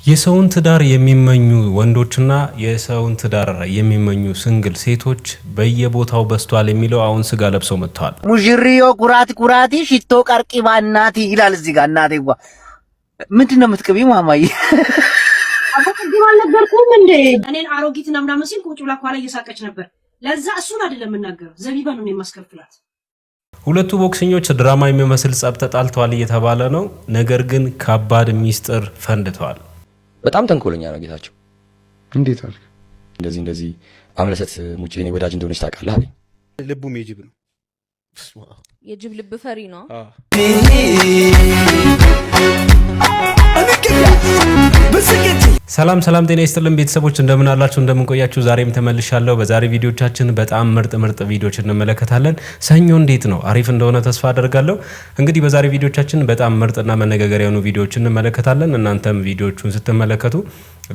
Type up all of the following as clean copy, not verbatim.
የሰውን ትዳር የሚመኙ ወንዶችና የሰውን ትዳር የሚመኙ ሲንግል ሴቶች በየቦታው በስቷል የሚለው አሁን ስጋ ለብሰው መጥተዋል። ሙሽሪዮ ኩራቲ ሽቶ ቀርቂባ እናቲ ይላል እዚህ ጋር። እናቴ ጓ ምንድን ነው የምትቀቢው ማማዬ? አባትህ አልነገርኩም እንዴ? እኔን አሮጊትና ምናምን ሲል ቁጭ ብላ ኋላ እየሳቀች ነበር። ለዛ እሱን አይደለም የምናገረው፣ ዘቢባ ነው የማስከፍላት። ሁለቱ ቦክሰኞች ድራማ የሚመስል ጸብ ተጣልተዋል እየተባለ ነው። ነገር ግን ከባድ ሚስጥር ፈንድተዋል። በጣም ተንኮለኛ ነው ጌታቸው። እንዴት አልክ? እንደዚህ አምለሰት ሙጬ እኔ ወዳጅ እንደሆነች ታውቃለህ አለኝ። ልቡም የጅብ ነው። የጅብ ልብ ፈሪ ነው። ሰላም ጤና ይስጥልን ቤተሰቦች፣ እንደምን አላችሁ? እንደምን ቆያችሁ? ዛሬም ተመልሻለሁ። በዛሬ ቪዲዮቻችን በጣም ምርጥ ቪዲዮዎች እንመለከታለን። ሰኞ እንዴት ነው? አሪፍ እንደሆነ ተስፋ አደርጋለሁ። እንግዲህ በዛሬ ቪዲዮቻችን በጣም ምርጥና መነጋገሪያ የሆኑ ቪዲዮዎችን እንመለከታለን። እናንተም ቪዲዮዎቹን ስትመለከቱ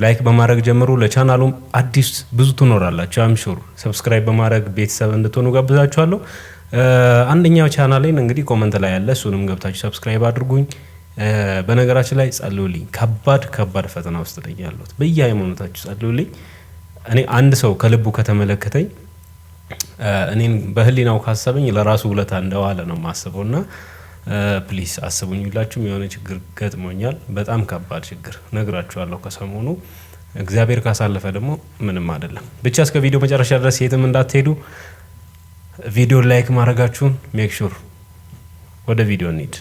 ላይክ በማድረግ ጀምሩ። ለቻናሉም አዲስ ብዙ ትኖራላችሁ አምሹር ሰብስክራይብ በማድረግ ቤተሰብ እንድትሆኑ ጋብዛችኋለሁ። አንደኛው ቻናሌን እንግዲህ ኮሜንት ላይ ያለ እሱንም ገብታችሁ ሰብስክራይብ አድርጉኝ። በነገራችን ላይ ጸልዩልኝ። ከባድ ፈተና ውስጥ ነኝ ያለሁት። በየሃይማኖታችሁ ጸልዩልኝ። እኔ አንድ ሰው ከልቡ ከተመለከተኝ እኔን በህሊናው ካሰበኝ ለራሱ ውለታ እንደዋለ ነው ማስበውና ፕሊስ አስቡኝ። ሁላችሁም የሆነ ችግር ገጥሞኛል፣ በጣም ከባድ ችግር ነግራችኋለሁ ከሰሞኑ። እግዚአብሔር ካሳለፈ ደግሞ ምንም አይደለም። ብቻ እስከ ቪዲዮ መጨረሻ ድረስ የትም እንዳትሄዱ። ቪዲዮ ላይክ ማድረጋችሁን ሜክ ሹር። ወደ ቪዲዮ እንሂድ።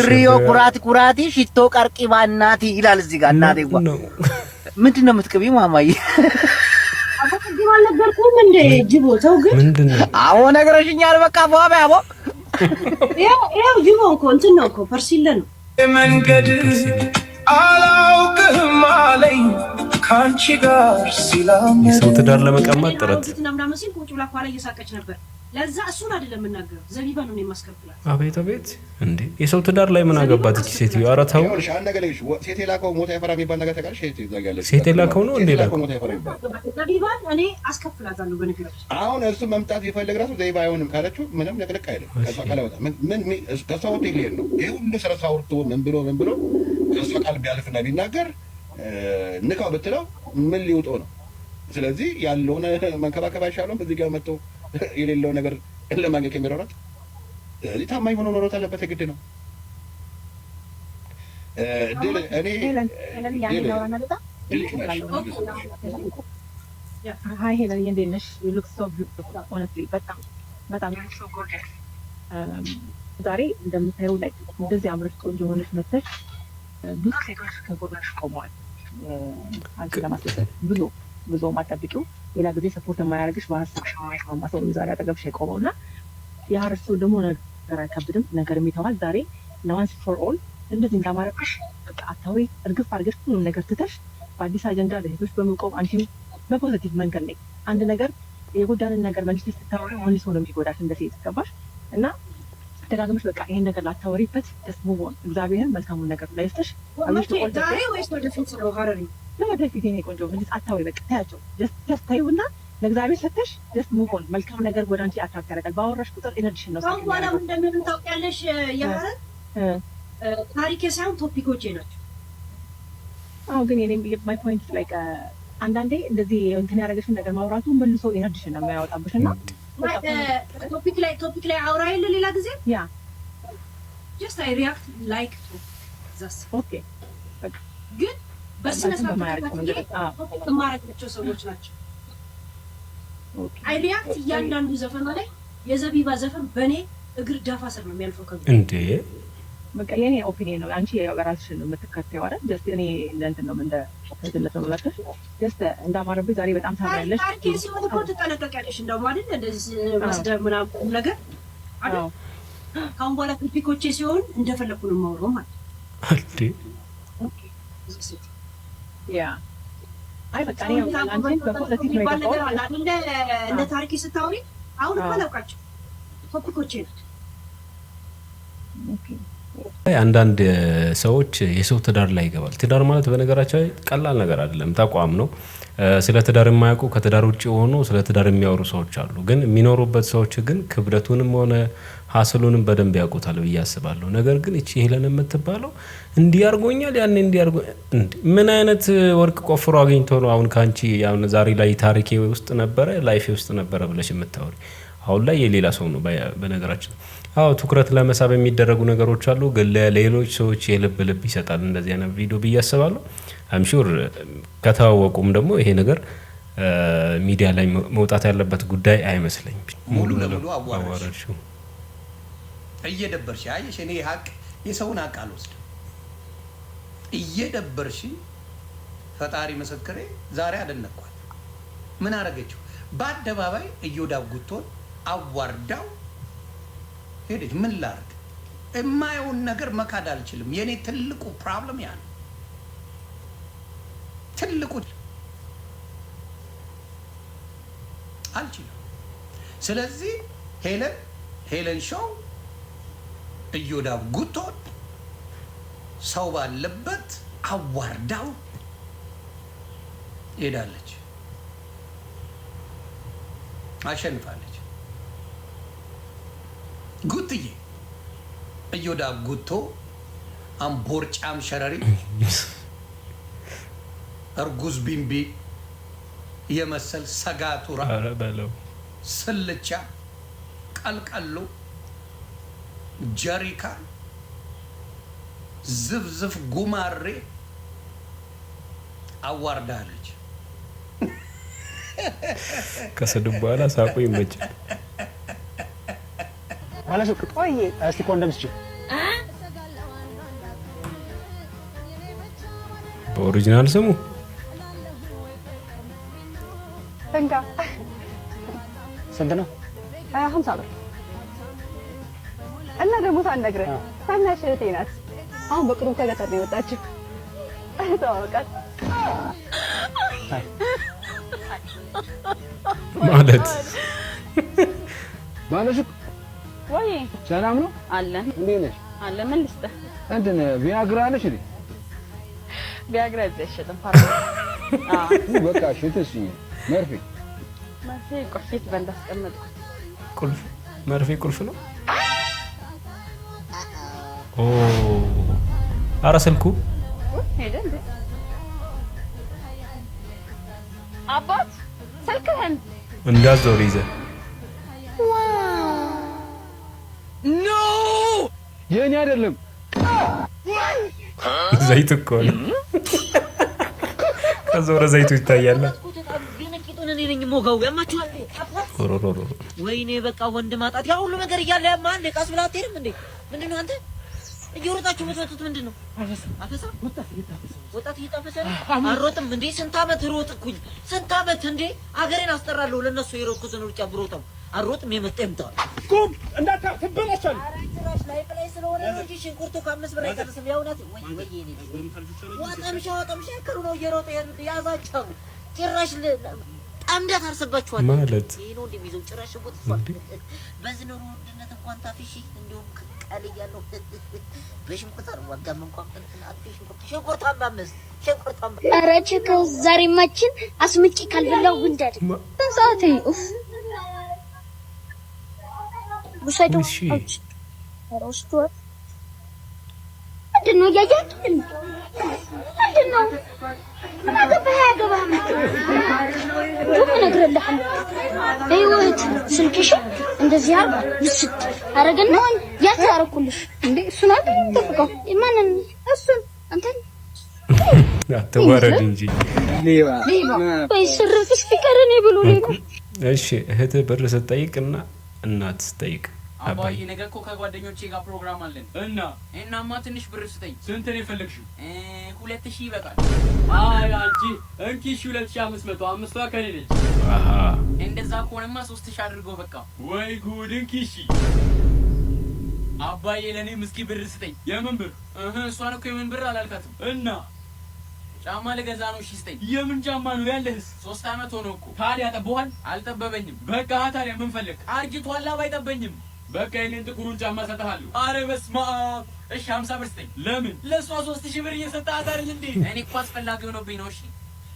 ሙሽሪዮ ኩራቲ ሽቶ ቀርቂባ እናቲ ይላል እዚህ ጋር። እናቴ ጓ ምንድን ነው የምትቀቢው ማማዬ? አባትህ አልነገርኩም እንዴ? ጅቦ ተው ግን ምንድነው? አዎ ነግረሽኛል። በቃ ፏባ አቦ ያው ጅቦ እኮ እንትን ነው እኮ ፐርሲለ ነው። መንገድ አላውቅም አለኝ ካንቺ ጋር ሲላም የሰው ትዳር ለመቀማት ጥረት ምናምን ሲል ቁጭ ብላ ኋላ እየሳቀች ነበር። ለዛ እሱን አይደለም የምናገረው፣ ዘቢባ ነው የማስከፍላት። አቤት እንዴ! የሰው ትዳር ላይ ምን አገባት እቺ ሴትዮ? ኧረ ተው። ሴት የላከው ሞት አይፈራ የሚባል ነገር ታውቃለሽ? ሴት የላከው ነው እንዴ? ላከው ዘቢባን እኔ አስከፍላታለሁ። በነገራችን አሁን እሱ መምጣት ቢፈልግ ራሱ ዘቢባ አይሆንም ካለችው ምንም ንቅንቅ አይልም። ከሷ ቃል ወጣ ምን ከሷ ወጥ ይሄድ ነው ይሄ ሁሉ ስራ ሳውርቶ ምን ብሎ ከሷ ቃል ቢያልፍና ቢናገር ንካው ብትለው ምን ሊውጠው ነው? ስለዚህ ያለውን መንከባከብ አይሻለውም? በዚህ ጋር መጥቶ የሌለው ነገር ለማግኘት የሚሮጥ ስለዚህ ታማኝ ሆኖ መሮጥ አለበት፣ ግድ ነው። ዛሬ እንደምታየው ላይ እንደዚህ አምረሽ ቆንጆ ሆነሽ መጥተሽ ብዙ ሴቶች ከጎንሽ ቆመዋል። አንቺ ለማስደሰት ብዙ ማጠብቂው ሌላ ጊዜ ሰፖርት የማያደርግሽ በሀሳብሽ የማይስማማ ሰው ዛሬ አጠገብሽ የቆመው እና የሀረር ሰው ደግሞ ነገር አይከብድም፣ ነገር የሚተዋል። ዛሬ ለዋንስ ፎር ኦል እንደዚህ እንዳማረብሽ በቃ አታውሪ። እርግፍ አድርገሽ ሁሉም ነገር ትተሽ በአዲስ አጀንዳ ለሴቶች በመቆም አንቺም በፖዚቲቭ መንገድ ላይ አንድ ነገር የጎዳንን ነገር መልስ ስታወሪ ወንድ ሰው ነው የሚጎዳሽ እንደ ሴት ገባሽ? እና ደጋግመሽ በቃ ይሄን ነገር ላታወሪበት ደስ ሙቮን እግዚአብሔርን መልካሙን ነገር ላይ ስተሽ ዛሬ ወይስ ወደፊት ነው? ሀረሪ ለወደፊት የኔ ቆንጆ ልጅ አታውሪ። በቃ ታያቸው ጀስት ታዩና ለእግዚአብሔር ሰተሽ ጀስት ሙቮን መልካም ነገር ወደ አንቺ አትራክት ያደርጋል። ባወራሽ ቁጥር ኤነርጂሽን ነው ሳይሆን በኋላ ምን እንደምን ታውቂያለሽ? የሀረር ታሪኬ ሳይሆን ቶፒኮቼ ናቸው። አዎ ግን የኔ ማይ ፖይንት ላይክ አንዳንዴ እንደዚህ እንትን ያደረገሽን ነገር ማውራቱ መልሶ ኤነርጂሽን ነው የሚያወጣብሽ እና ቶፒክ ላይ አውራ የለ ሌላ ጊዜ ያ ጀስት አይ ሪአክት ላይክ ዛስ ኦኬ ግን በስነ ስርዓት የማረጋቸው ሰዎች ናቸው። አይ ሪአክት እያንዳንዱ ዘፈን ላይ የዘቢባ ዘፈን በእኔ እግር ዳፋ ስር ነው የሚያልፈው እንዴ። በቃ የኔ ኦፒኒየን ነው። አንቺ በራስሽን ነው የምትከተይው አይደል? ጀስት እኔ ለእንትን ነው እንደ ከዝለት ነው ማለት ጀስት እንዳማረብሽ ዛሬ በጣም ታምራለሽ። ታሪኬ ሲሆን እኮ ትጠነቀቂያለሽ እንደውም አይደል? እንደዚህ መስደብ ምናምን ነገር አይደል? ካሁን በኋላ ቶፒኮቼ ሲሆን እንደፈለኩ ነው የማወራው ማለት እንዴ። ኦኬ ያ አይ በቃ እኔ አንቺን በፖዚቲቭ ነው የገባው እንደ ታሪኬ ስታወሪ አሁን አላውቃቸው ቶፒኮቼ ናቸው። ኦኬ አንዳንድ ሰዎች የሰው ትዳር ላይ ይገባል። ትዳር ማለት በነገራችን ላይ ቀላል ነገር አይደለም፣ ተቋም ነው። ስለ ትዳር የማያውቁ ከትዳር ውጪ ሆኖ ስለ ትዳር የሚያወሩ ሰዎች አሉ። ግን የሚኖሩበት ሰዎች ግን ክብደቱንም ሆነ ሀስሉንም በደንብ ያውቁታል ብዬ አስባለሁ። ነገር ግን እቺ ሄለን የምትባለው እንዲያርጎኛል ያን እንዲያርጎ ምን አይነት ወርቅ ቆፍሮ አግኝቶ ነው አሁን ካንቺ አሁን ዛሬ ላይ ታሪኬ ውስጥ ነበረ ላይፌ ውስጥ ነበረ ብለሽ የምታወሪ? አሁን ላይ የሌላ ሰው ነው በነገራችን። አዎ ትኩረት ለመሳብ የሚደረጉ ነገሮች አሉ፣ ግን ለሌሎች ሰዎች የልብ ልብ ይሰጣል እንደዚህ አይነት ቪዲዮ ብዬ አስባለሁ። አምሹር ከተዋወቁም ደግሞ ይሄ ነገር ሚዲያ ላይ መውጣት ያለበት ጉዳይ አይመስለኝም። ሙሉ ለሙሉ አዋራሽው እየደበርሽ አየሽ። እኔ ሀቅ የሰውን ሀቅ አልወስድም። እየደበርሽ ፈጣሪ ምስክሬ ዛሬ አደነኳል። ምን አረገችው? በአደባባይ እዮዳብ ጉቶን አዋርዳው ሄደች። ምን ላርግ? የማየውን ነገር መካድ አልችልም። የኔ ትልቁ ፕሮብለም ያ ነው። ትልቁ አልችልም። ስለዚህ ሄለን ሾው እዮዳብ ጉቶን ሰው ባለበት አዋርዳው ሄዳለች። አሸንፋለች። ጉትዬ እዮዳብ ጉቶ አምቦርጫም ሸረሪ እርጉዝ ቢምቢ የመሰል ሰጋቱራ ስልቻ ቀልቀሎ ጀሪካ ዝፍዝፍ ጉማሬ አዋርዳለች። ከስድብ በኋላ ሳቁ ይመቻል። ማለት ነው። ቆይ እስቲ ኮንደም ስጪ። በኦሪጂናል ስሙ እንካ ስንት ነው? 50 ብር። እና ደግሞ ሳልነግርህ ታናሽ እህቴ ናት። አሁን በቅርቡ ከገጠር ነው የወጣችው። ተዋወቃት ማለት ባለሱቅ ወይ ሰላም ነው አለን። እንዴት ነሽ? አለ ምን ልስጥህ? እንትን ቪያግራ አለሽ እንዴ? ቪያግራ አይሸጥም። በቃ ሽትስ መርፌ ቁልፊት በእንዳ አስቀመጥኩት። ቁልፍ መርፌ ቁልፍ ነው። ኦ ኧረ ስልኩ ሄደ እንዴ? አባት ስልክህን እንዳትዞር ይዘህ ኖ የኔ አይደለም። ዘይት እኮ ነው። ከዞረ ዘይቱ ይታያል። ወይኔ በቃ ወንድ ማጣት ያ ሁሉ ነገር እያለ ያማን ለቃስ ብላ አትሄድም እንዴ? ምንድነው አንተ እየሮጣችሁ የምትወጡት ምንድነው? አፈሳ ወጣት እየታፈሰ ነው። አሮጥም እንዴ? ስንት አመት ሮጥኩኝ፣ ስንት አመት እንዴ አገሬን አስጠራለሁ። ለነሱ የሮጥኩትን ሩጫ ብሮጥም አሮጥም የመጣምታው ቁም እንዳታ ትበላሻል። አራጭራሽ ላይ ላይ ስለሆነ እንጂ ሽንኩርቱ ከ5 ብር አይቀርስም። ያውናት ወይ ይኔ ወጣምሻ ከሩ ነው እየሮጠ ያዛቸው ጭራሽ ጠምደት አርሰባችኋል ማለት ይሄ ነው እንደሚይዘው ጭራሽ ቦት በዝነሩ ውድነት እንኳን ታፊሽ እንደውም ቃል ያለው በሽንኩርት ወጋም እንኳን ሽንኩርት አምባመስ ሽንኩርት አምባ ኧረ ቸከው ዛሬ ማችን አስምጪ ካልበላው ጉንዳድ ተንሳቴ ኡፍ ወሰዱ አውጭ አሮስቶ እንደነው ያያት እንደነው ምን አገባህ ያገባህ ምን ነግረልህ በህይወት ስልክሽ እንደዚህ አርጋ ንስጥ አረገና ያታረኩልሽ እንዴ እሱን አትጠብቀው ማንን እሱን አንተን አትዋረድ እንጂ ሌባ ወይ ስርፍሽ ፍቅርን ይብሉ ሌባ። እሺ እህት ብር ስትጠይቅና እናት ስትጠይቅ አባዬ ነገ እኮ ከጓደኞቼ ጋር ፕሮግራም አለን እናማ ትንሽ ብር ስጠኝ። ስንት ነው የፈለግሽው? 2000 ይበቃል። አይ አንቺ እንኪ 2500 አምስቷ ከኔ ነች። አሃ እንደዛ ከሆነማ 3000 አድርገው በቃ። ወይ ጉድ እንኪ እሺ አባዬ ለኔ ምስኪ ብር ስጠኝ። የምን ብር? እሷን እኮ የምን ብር አላልካትም። እና ጫማ ልገዛ ነው። እሺ ስጠኝ። የምን ጫማ ነው ያለህስ? 3 አመት ሆኖ እኮ። ታዲያ ጠበዋል? አልጠበበኝም። በቃ ታዲያ ምን ፈለግ? አርጅቷል አይጠበኝም። በቃ የኔን ጥቁሩን ጫማ ሰጥሃለሁ። አረ በስመ አብ። እሺ 50 ብር ስጠኝ። ለምን? ለሷ 3000 ብር እየሰጣት አይደል እንዴ? እኔ እኮ አስፈላጊ ሆኖብኝ ነው። እሺ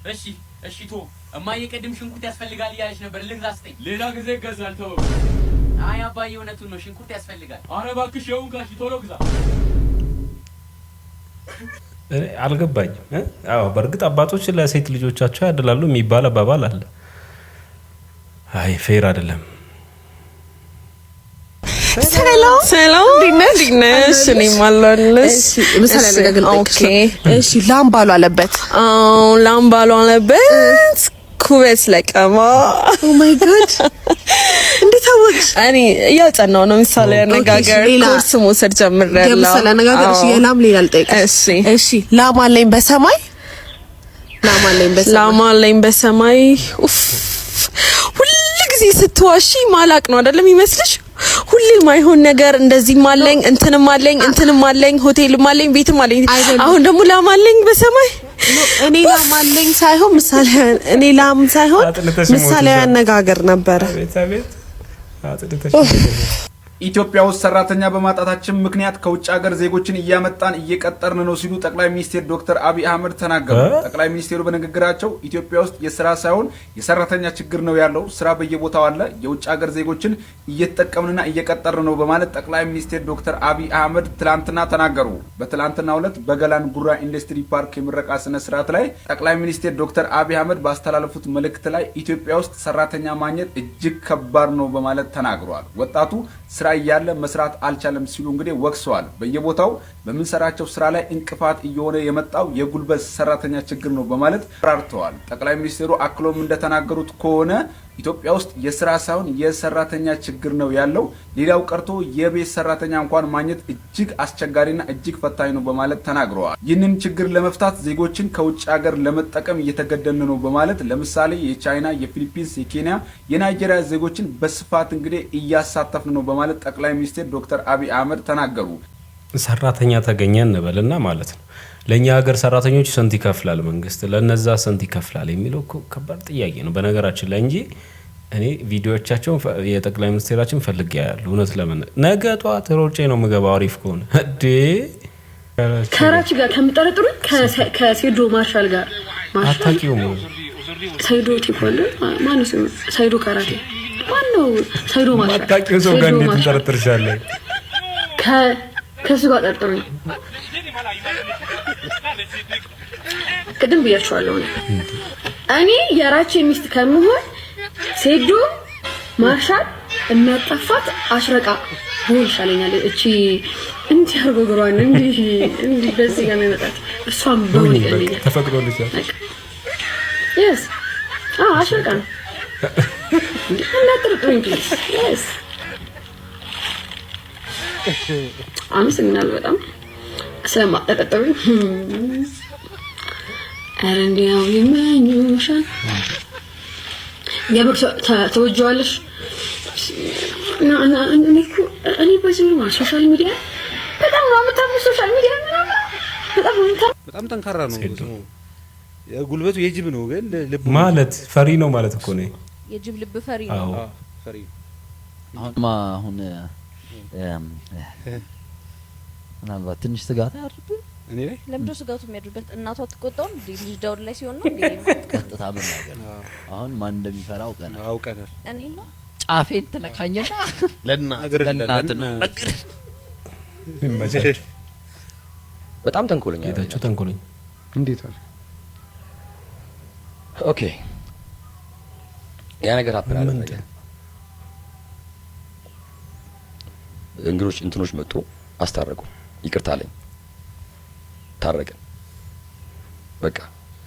እሺ ቶ እማዬ ቅድም ሽንኩርት ያስፈልጋል እያለች ነበር። ልግዛ ስጠኝ። ሌላ ጊዜ ይገዛል። ተው። አይ አባዬ እውነቱን ነው፣ ሽንኩርት ያስፈልጋል። ኧረ እባክሽ ይኸው ጋሽ ቶሎ ግዛ። አልገባኝም። አዎ በእርግጥ አባቶች ለሴት ልጆቻቸው ያደላሉ የሚባል አባባል አለ። አይ ፌር አይደለም። ሰላም እንዴት ነሽ? እኔም አለሁልሽ። ምሳሌ አነጋገር ኦኬ። እሺ ላም ባሉ አለበት። ላም ባሉ አለበት ኩበት ለቀማ። ኦ ማይ ጋድ እንዴት አወቅሽ? እኔ እያጠናሁ ነው። ምሳሌ አነጋገር ኮርስ መውሰድ ጀምሬያለሁ። ምሳሌ አነጋገር እሺ። የላም ሌላ ልጠይቅሽ። እሺ ላም አለኝ በሰማይ ላም አለኝ በሰማይ ኡፍ ሁልጊዜ ስትዋሺ ማላቅ ነው አይደለም ይመስልሽ? ሁሌ ማይሆን ነገር እንደዚህም አለኝ እንትንም አለኝ ሆቴልም አለኝ ቤትም አለኝ። አሁን ደግሞ ላም አለኝ በሰማይ። እኔ ላም አለኝ ሳይሆን ምሳሌያዊ አነጋገር ነበረ። ኢትዮጵያ ውስጥ ሰራተኛ በማጣታችን ምክንያት ከውጭ ሀገር ዜጎችን እያመጣን እየቀጠርን ነው ሲሉ ጠቅላይ ሚኒስትር ዶክተር አብይ አህመድ ተናገሩ። ጠቅላይ ሚኒስትሩ በንግግራቸው ኢትዮጵያ ውስጥ የስራ ሳይሆን የሰራተኛ ችግር ነው ያለው፣ ስራ በየቦታው አለ፣ የውጭ ሀገር ዜጎችን እየተጠቀምንና እየቀጠርን ነው በማለት ጠቅላይ ሚኒስትር ዶክተር አብይ አህመድ ትላንትና ተናገሩ። በትላንትናው ዕለት በገላን ጉራ ኢንዱስትሪ ፓርክ የምረቃ ስነ ስርዓት ላይ ጠቅላይ ሚኒስትር ዶክተር አብይ አህመድ ባስተላለፉት መልእክት ላይ ኢትዮጵያ ውስጥ ሰራተኛ ማግኘት እጅግ ከባድ ነው በማለት ተናግረዋል። ወጣቱ ስራ እያለ መስራት አልቻለም ሲሉ እንግዲህ ወቅሰዋል። በየቦታው በምንሰራቸው ስራ ላይ እንቅፋት እየሆነ የመጣው የጉልበት ሰራተኛ ችግር ነው በማለት ተራርተዋል። ጠቅላይ ሚኒስትሩ አክሎም እንደተናገሩት ከሆነ ኢትዮጵያ ውስጥ የስራ ሳይሆን የሰራተኛ ችግር ነው ያለው፣ ሌላው ቀርቶ የቤት ሰራተኛ እንኳን ማግኘት እጅግ አስቸጋሪና እጅግ ፈታኝ ነው በማለት ተናግረዋል። ይህንን ችግር ለመፍታት ዜጎችን ከውጭ ሀገር ለመጠቀም እየተገደድን ነው በማለት ለምሳሌ የቻይና፣ የፊሊፒንስ፣ የኬንያ፣ የናይጄሪያ ዜጎችን በስፋት እንግዲህ እያሳተፍን ነው በማለት ጠቅላይ ሚኒስትር ዶክተር አብይ አህመድ ተናገሩ። ሰራተኛ ተገኘ እንበልና ማለት ነው ለኛ ሀገር ሰራተኞች ስንት ይከፍላል መንግስት፣ ለነዛ ስንት ይከፍላል የሚለው ከባድ ጥያቄ ነው በነገራችን ላይ እንጂ እኔ ቪዲዮዎቻቸውን የጠቅላይ ሚኒስትራችን ፈልጌ ያያለሁ። እውነት ለምን ነገ ጧት ሮጬ ነው የምገባው አሪፍ ከሆነ እንዴ ከራቺ ጋር ከምጠረጥሩኝ ከሴዶ ማርሻል ጋር አታውቂውም? ሳይዶ ቲኮንዶ ማነው ስሙ? ሳይዶ ካራቴ ማነው? ሳይዶ ማርሻል አታውቂው ሰው ጋር እንዴት እንጠረጥርሻለሁ? ከሱ ጋር ጠርጥሩኝ። ቅድም ብያቸዋለሁ እኔ የራቼ ሚስት ከምሆን ሴዶ ማርሻል እናጠፋት አሽረቃ ሆን ይሻለኛል። እቺ እንት ያርጎግሯን እንዲ በዚህ ጋር መጣት እሷም በሆን ይለኛል። ተፈቅዶልሻል? yes አሽረቃ ነው እናጥርጥሩኝ ፕሊዝ። yes አመሰግናለሁ በጣም ስለማጠረጥሩኝ። ኧረ እንዲያው ይመኙሻል የብር ተወጂዋለሽ። እኔ በዚህ ሶሻል ሚዲያ በጣም ነው የምታምነው። ሶሻል ሚዲያ በጣም ጠንካራ ነው። ጉልበቱ የጅብ ነው ግን ልብ ማለት ፈሪ ነው ማለት እኮ ነው። የጅብ ልብ ፈሪ ነው። ፈሪ አሁን ምናልባት ትንሽ ስጋት አያድርብህ? እኔ ላይ ለምንድነው ስጋቱ የሚያድርበት? እናቷ አትቆጣውም እንዴ? ልጅ ዳውድ ላይ ሲሆን ነው እንዴ? ቀጥታ መናገር አሁን ማን እንደሚፈራ አውቀናል። እኔ ነው ጫፌን ተነካኘና ለእናት ነው በጣም ተንኮለኛ ጌታቸው ተንኮለኛ እንዴት አለ? ኦኬ ያ ነገር አፕራል ነገር እንግሮች እንትኖች መጡ፣ አስታረቁ፣ ይቅርታ አለኝ፣ ታረቀን። በቃ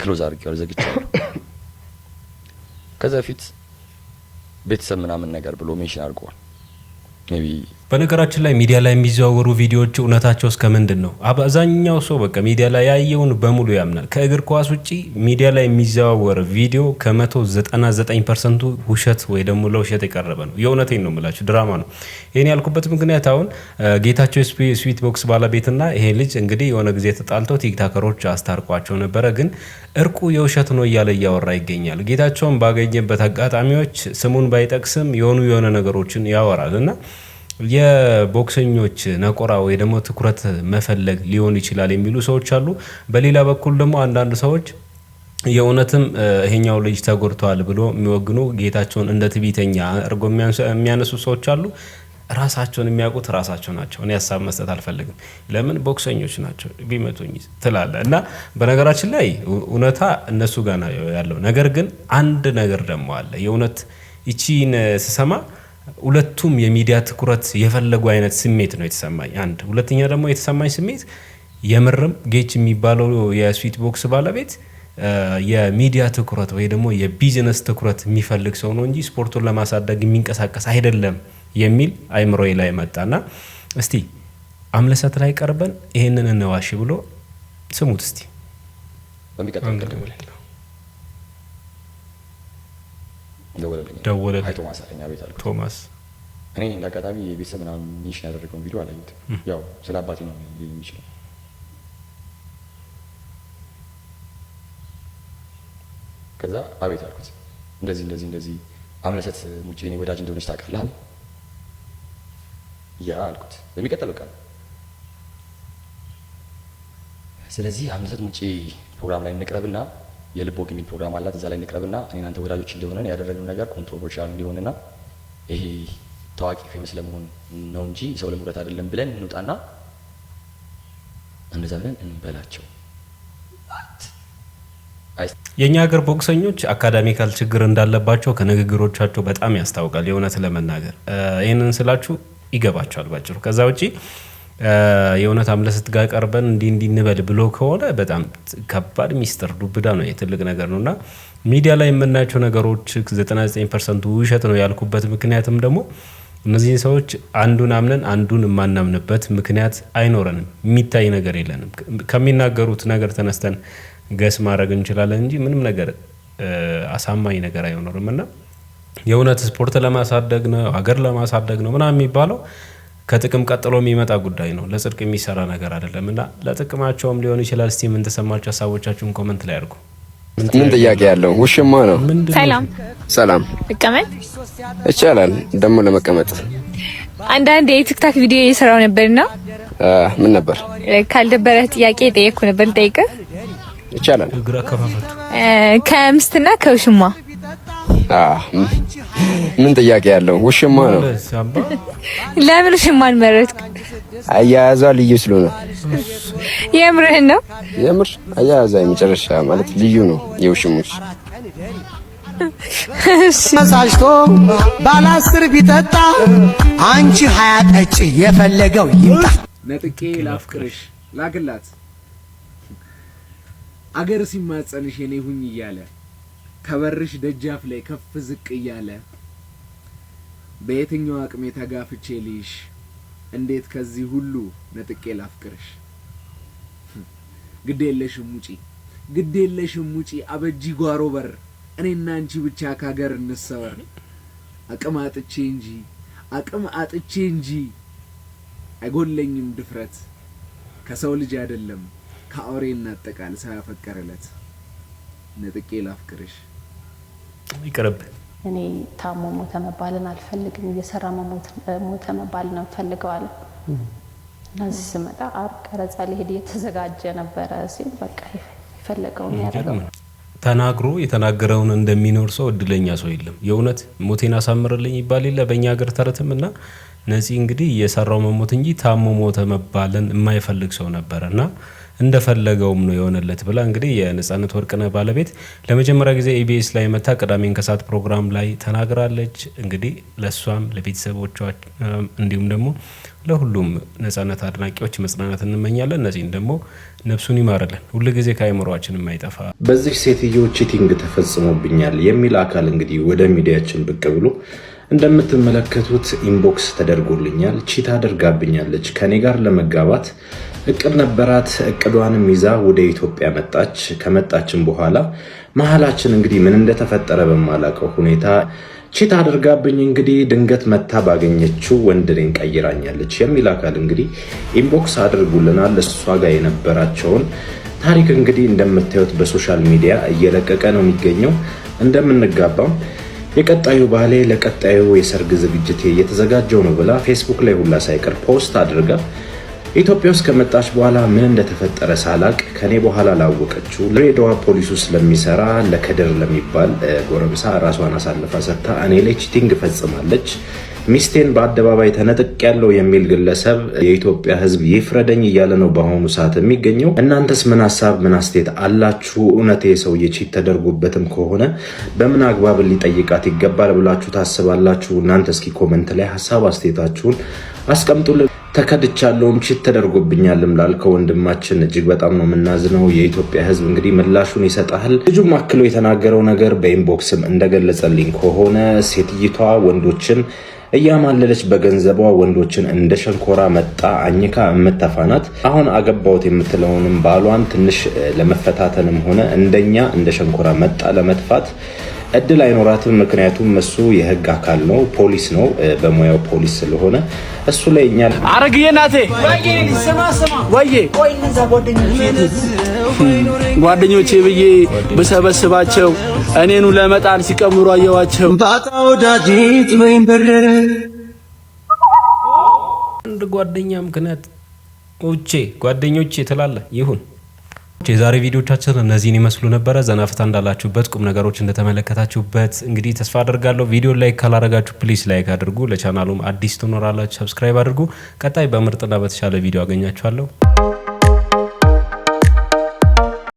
ክሎዝ አድርጌው ዘግቻለሁ። ከዛ በፊት ቤተሰብ ምናምን ነገር ብሎ ሜንሽን አድርጓል። ሜቢ በነገራችን ላይ ሚዲያ ላይ የሚዘዋወሩ ቪዲዮዎች እውነታቸው እስከ ምንድን ነው? አብዛኛው ሰው በቃ ሚዲያ ላይ ያየውን በሙሉ ያምናል። ከእግር ኳስ ውጪ ሚዲያ ላይ የሚዘዋወር ቪዲዮ ከ199% ውሸት ወይ ደግሞ ለውሸት የቀረበ ነው። የእውነቴን ነው የምላችሁ፣ ድራማ ነው። ይሄን ያልኩበት ምክንያት አሁን ጌታቸው ስዊት ቦክስ ባለቤትና ይሄ ልጅ እንግዲህ የሆነ ጊዜ ተጣልተው ቲክታከሮች አስታርቋቸው ነበረ። ግን እርቁ የውሸት ነው እያለ እያወራ ይገኛል። ጌታቸውን ባገኘበት አጋጣሚዎች ስሙን ባይጠቅስም የሆነ ነገሮችን ያወራል እና የቦክሰኞች ነቆራ ወይ ደግሞ ትኩረት መፈለግ ሊሆን ይችላል የሚሉ ሰዎች አሉ። በሌላ በኩል ደግሞ አንዳንድ ሰዎች የእውነትም ይሄኛው ልጅ ተጎድቷል ብሎ የሚወግኑ ጌታቸውን እንደ ትዕቢተኛ አድርጎ የሚያነሱ ሰዎች አሉ። ራሳቸውን የሚያውቁት ራሳቸው ናቸው። እኔ ሀሳብ መስጠት አልፈልግም። ለምን ቦክሰኞች ናቸው ቢመቱኝ ትላለ። እና በነገራችን ላይ እውነታ እነሱ ጋር ነው ያለው። ነገር ግን አንድ ነገር ደግሞ አለ። የእውነት እቺን ስሰማ ሁለቱም የሚዲያ ትኩረት የፈለጉ አይነት ስሜት ነው የተሰማኝ። አንድ ሁለተኛ ደግሞ የተሰማኝ ስሜት የምርም ጌች የሚባለው የስዊት ቦክስ ባለቤት የሚዲያ ትኩረት ወይ ደግሞ የቢዝነስ ትኩረት የሚፈልግ ሰው ነው እንጂ ስፖርቱን ለማሳደግ የሚንቀሳቀስ አይደለም የሚል አይምሮዬ ላይ መጣና እስቲ አምለሰት ላይ ቀርበን ይሄንን እንዋሽ ብሎ ስሙት እስቲ። ደወለልኝ ቶማስ። እኔ እንዳጋጣሚ የቤተሰብ ምናምን ሚሽን ያደረገውን ቪዲዮ አላየሁትም። ያው ስለ አባቴ ነው የሚችለው። ከዛ አቤት አልኩት። እንደዚህ አምለሰት ሙጬ እኔ ወዳጅ እንደሆነች ታውቃለህ? ያ አልኩት በሚቀጥለው ቀን። ስለዚህ አምለሰት ሙጬ ፕሮግራም ላይ እንቅረብና የልብ ወግ የሚል ፕሮግራም አላት፣ እዛ ላይ እንቅረብና እኔ እናንተ ወዳጆች እንደሆነን ያደረግነው ነገር ኮንትሮቨርሻል እንዲሆንና ይሄ ታዋቂ ፌመስ ለመሆን ነው እንጂ ሰው ለመውደድ አይደለም ብለን እንውጣና እንደዛ ብለን እንበላቸው። የኛ ሀገር ቦክሰኞች አካዳሚካል ችግር እንዳለባቸው ከንግግሮቻቸው በጣም ያስታውቃል። የእውነት ለመናገር ይህንን ስላችሁ ይገባቸዋል ባጭሩ። ከዛ ውጪ የእውነት አምለሰት ጋር ቀርበን እንዲህ እንበል ብሎ ከሆነ በጣም ከባድ ሚስጥር ዱብዳ ነው፣ የትልቅ ነገር ነውና ሚዲያ ላይ የምናያቸው ነገሮች 99% ውሸት ነው ያልኩበት ምክንያትም ደግሞ እነዚህን ሰዎች አንዱን አምነን አንዱን የማናምንበት ምክንያት አይኖረንም። የሚታይ ነገር የለንም። ከሚናገሩት ነገር ተነስተን ገስ ማድረግ እንችላለን እንጂ ምንም ነገር አሳማኝ ነገር አይኖርም። እና የእውነት ስፖርት ለማሳደግ ነው ሀገር ለማሳደግ ነው ምናምን የሚባለው ከጥቅም ቀጥሎ የሚመጣ ጉዳይ ነው። ለጽድቅ የሚሰራ ነገር አይደለም። እና ለጥቅማቸውም ሊሆን ይችላል። እስቲ ምን ተሰማችሁ? ሀሳቦቻችሁን ኮመንት ላይ አድርጉ። ምን ጥያቄ ያለው? ውሽማ ነው። ሰላም መቀመጥ ይቻላል። ደግሞ ለመቀመጥ አንዳንድ የቲክታክ ቪዲዮ እየሰራው ነበርና ምን ነበር? ካልደበረህ ጥያቄ ጠየቅኩ ነበር። ልጠይቅህ ይቻላል። ግራ ከፋፈቱ ከምስትና ከውሽማ ምን ጥያቄ ያለው? ውሽማ ነው። ለምን ውሽማን መረጥክ? አያያዟ ልዩ ስለሆነ። የምርህን ነው? የምር አያያዟ የመጨረሻ ማለት ልዩ ነው የውሽሞች። መሳሽቶ ባለ 10 ቢጠጣ አንቺ 20 ጠጪ የፈለገው ይምጣ። ነጥቄ ላፍቅርሽ ላግላት አገር ሲማጸንሽ የኔ ሁኝ እያለ ከበርሽ ደጃፍ ላይ ከፍ ዝቅ እያለ በየትኛው አቅሜ ተጋፍቼ ልይሽ እንዴት ከዚህ ሁሉ ነጥቄ ላፍቅርሽ። ግዴለሽም ውጪ አበጂ ጓሮ በር እኔና አንቺ ብቻ ካገር እንሰወር። አቅም አጥቼ እንጂ አይጎለኝም ድፍረት ከሰው ልጅ አይደለም ከአውሬ እናጠቃል ሳያፈቀረለት ነጥቄ ላፍቅርሽ። ይቅርብ። እኔ ታሞ ሞተ መባልን አልፈልግም፣ እየሰራ ሞተ መባልን እፈልገዋለሁ። እዚህ ስመጣ አርብ ቀረጻ ሊሄድ እየተዘጋጀ ነበረ ሲል በቃ ይፈለገውን ያደረገው ተናግሮ የተናገረውን እንደሚኖር ሰው እድለኛ ሰው የለም። የእውነት ሞቴን አሳምርልኝ ይባል የለ በእኛ ሀገር ተረትምና ነፂ እንግዲህ እየሰራው መሞት እንጂ ታሞ ሞተ መባልን የማይፈልግ ሰው ነበርና እንደፈለገውም ነው የሆነለት ብላ እንግዲህ የነጻነት ወርቅነህ ባለቤት ለመጀመሪያ ጊዜ ኢቢኤስ ላይ መታ ቅዳሜን ከሰዓት ፕሮግራም ላይ ተናግራለች። እንግዲህ ለሷም ለቤተሰቦቿ እንዲሁም ደግሞ ለሁሉም ነጻነት አድናቂዎች መጽናናት እንመኛለን። እነዚህን ደግሞ ነፍሱን ይማርልን፣ ሁሉ ጊዜ ከአይምሮአችን የማይጠፋ። በዚህ ሴትዮ ቺቲንግ ተፈጽሞብኛል የሚል አካል እንግዲህ ወደ ሚዲያችን ብቅ ብሎ እንደምትመለከቱት ኢንቦክስ ተደርጎልኛል። ቺት አድርጋብኛለች፣ ከኔ ጋር ለመጋባት እቅድ ነበራት። እቅዷንም ይዛ ወደ ኢትዮጵያ መጣች። ከመጣችን በኋላ መሀላችን እንግዲህ ምን እንደተፈጠረ በማላውቀው ሁኔታ ቺት አድርጋብኝ እንግዲህ ድንገት መታ ባገኘችው ወንድ እኔን ቀይራኛለች የሚል አካል እንግዲህ ኢንቦክስ አድርጉልናል። እሷ ጋር የነበራቸውን ታሪክ እንግዲህ እንደምታዩት በሶሻል ሚዲያ እየለቀቀ ነው የሚገኘው። እንደምንጋባም የቀጣዩ ባሌ ለቀጣዩ የሰርግ ዝግጅት እየተዘጋጀው ነው ብላ ፌስቡክ ላይ ሁላ ሳይቀር ፖስት አድርጋ ኢትዮጵያ ውስጥ ከመጣች በኋላ ምን እንደተፈጠረ ሳላቅ ከኔ በኋላ ላወቀችው ድሬዳዋ ፖሊስ ውስጥ ለሚሰራ ለከድር ለሚባል ጎረምሳ ራሷን አሳልፋ ሰጥታ እኔ ላይ ቺቲንግ ፈጽማለች። ሚስቴን በአደባባይ ተነጥቅ ያለው የሚል ግለሰብ የኢትዮጵያ ሕዝብ ይፍረደኝ እያለ ነው በአሁኑ ሰዓት የሚገኘው። እናንተስ ምን ሀሳብ ምን አስተያየት አላችሁ? እውነት የሰው ቺት ተደርጎበትም ከሆነ በምን አግባብ ሊጠይቃት ይገባል ብላችሁ ታስባላችሁ? እናንተ እስኪ ኮመንት ላይ ሀሳብ አስተያየታችሁን አስቀምጡልን። ተከድቻለሁም ቺት ተደርጎብኛልም ላልከው ወንድማችን እጅግ በጣም ነው የምናዝነው። የኢትዮጵያ ሕዝብ እንግዲህ ምላሹን ይሰጣል። ልጁም አክሎ የተናገረው ነገር በኢንቦክስም እንደገለጸልኝ ከሆነ ሴትይቷ ወንዶችን እያማለለች በገንዘቧ ወንዶችን እንደ ሸንኮራ መጣ አኝካ እምተፋናት። አሁን አገባውት የምትለውንም ባሏን ትንሽ ለመፈታተንም ሆነ እንደኛ እንደ ሸንኮራ መጣ ለመጥፋት እድል አይኖራትም። ምክንያቱም እሱ የህግ አካል ነው፣ ፖሊስ ነው፣ በሙያው ፖሊስ ስለሆነ እሱ ላይ እኛ አረግዬ ናቴ ወዬ ጓደኞቼ ብዬ በሰበስባቸው እኔኑ ለመጣል ሲቀምሩ አየዋቸው። ባጣው ዳጂት ወይን በረረ አንድ ጓደኛ ምክንያት ጓደኞቼ ትላለ ይሁን። የዛሬ ቪዲዮቻችን እነዚህን ይመስሉ ነበረ። ዘናፍታ እንዳላችሁበት ቁም ነገሮች እንደተመለከታችሁበት እንግዲህ ተስፋ አደርጋለሁ። ቪዲዮ ላይክ ካላረጋችሁ ፕሊስ ላይክ አድርጉ። ለቻናሉም አዲስ ትኖራላችሁ ሰብስክራይብ አድርጉ። ቀጣይ በምርጥና በተሻለ ቪዲዮ አገኛችኋለሁ።